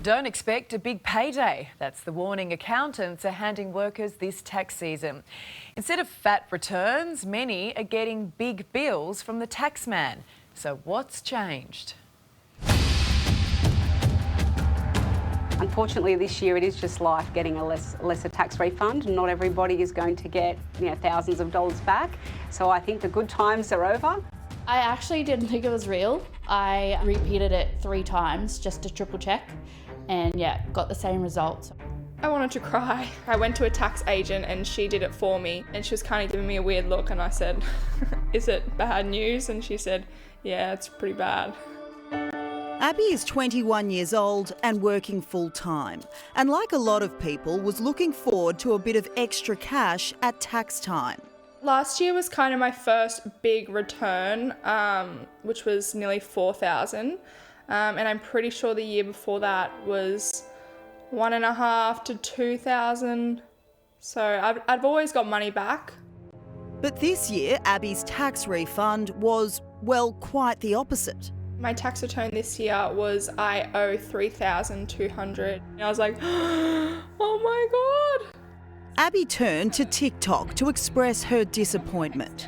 Don't expect a big payday. That's the warning accountants are handing workers this tax season. Instead of fat returns, many are getting big bills from the taxman. So what's changed? Unfortunately, this year it is just life getting a lesser tax refund. Not everybody is going to get thousands of dollars back. So I think the good times are over. I actually didn't think it was real. I repeated it 3 times just to triple check and got the same results. I wanted to cry. I went to a tax agent and she did it for me and she was kind of giving me a weird look and I said, is it bad news? And she said, yeah, it's pretty bad. Abby is 21 years old and working full-time, and like a lot of people, was looking forward to a bit of extra cash at tax time. Last year was kind of my first big return, which was nearly $4,000, and I'm pretty sure the year before that was $1,500 to $2,000. So I've always got money back. But this year, Abby's tax refund was, well, quite the opposite. My tax return this year was I owe $3,200. And I was like, oh my God. Abby turned to TikTok to express her disappointment.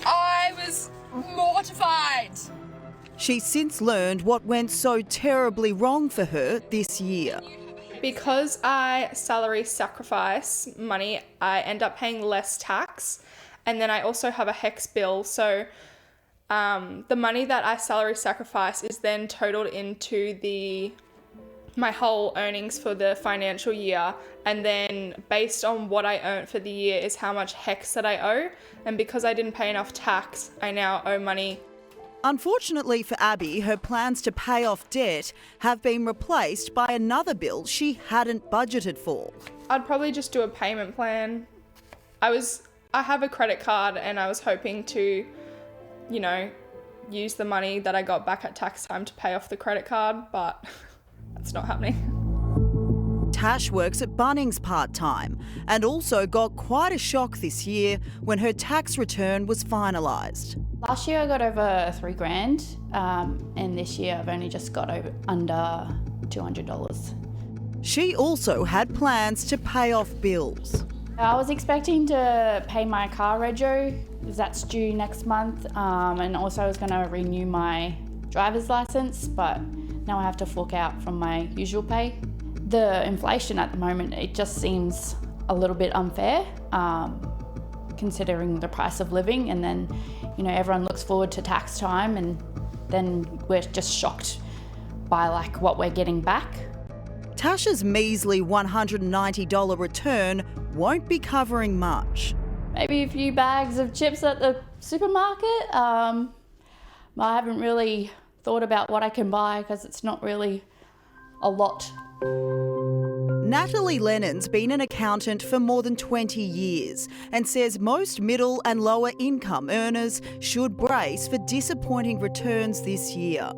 I was mortified. She's since learned what went so terribly wrong for her this year. Because I salary sacrifice money, I end up paying less tax. And then I also have a HEX bill. So the money that I salary sacrifice is then totaled into my whole earnings for the financial year, and then based on what I earned for the year is how much HEX that I owe, and because I didn't pay enough tax, I now owe money. Unfortunately for Abby, her plans to pay off debt have been replaced by another bill she hadn't budgeted for. I'd probably just do a payment plan. I have a credit card and I was hoping to use the money that I got back at tax time to pay off the credit card, but that's not happening. Tash works at Bunnings part-time and also got quite a shock this year when her tax return was finalised. Last year I got over $3,000 and this year I've only just got under $200. She also had plans to pay off bills. I was expecting to pay my car rego because that's due next month, and also I was going to renew my driver's license, but now I have to fork out from my usual pay. The inflation at the moment, it just seems a little bit unfair, considering the price of living, and then everyone looks forward to tax time and then we're just shocked by what we're getting back. Tasha's measly $190 return won't be covering much. Maybe a few bags of chips at the supermarket. I haven't really thought about what I can buy because it's not really a lot. Natalie Lennon's been an accountant for more than 20 years and says most middle and lower income earners should brace for disappointing returns this year.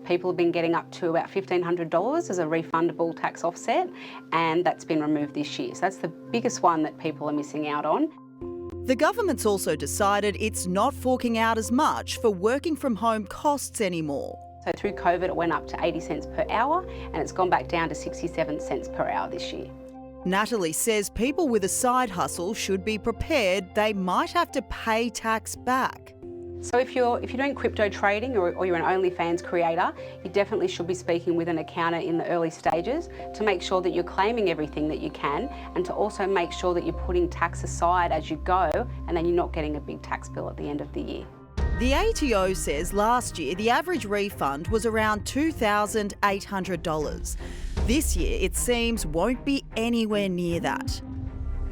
People have been getting up to about $1,500 as a refundable tax offset, and that's been removed this year. So that's the biggest one that people are missing out on. The government's also decided it's not forking out as much for working from home costs anymore. So through COVID, it went up to 80 cents per hour, and it's gone back down to 67 cents per hour this year. Natalie says people with a side hustle should be prepared they might have to pay tax back. So if you're doing crypto trading or you're an OnlyFans creator, you definitely should be speaking with an accountant in the early stages to make sure that you're claiming everything that you can, and to also make sure that you're putting tax aside as you go, and then you're not getting a big tax bill at the end of the year. The ATO says last year the average refund was around $2,800. This year it seems won't be anywhere near that.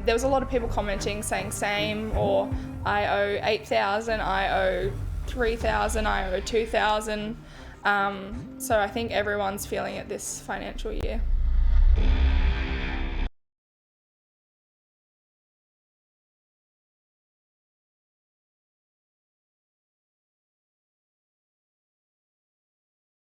There was a lot of people commenting saying same, or I owe $8,000, I owe $3,000, I owe $2,000. So I think everyone's feeling it this financial year.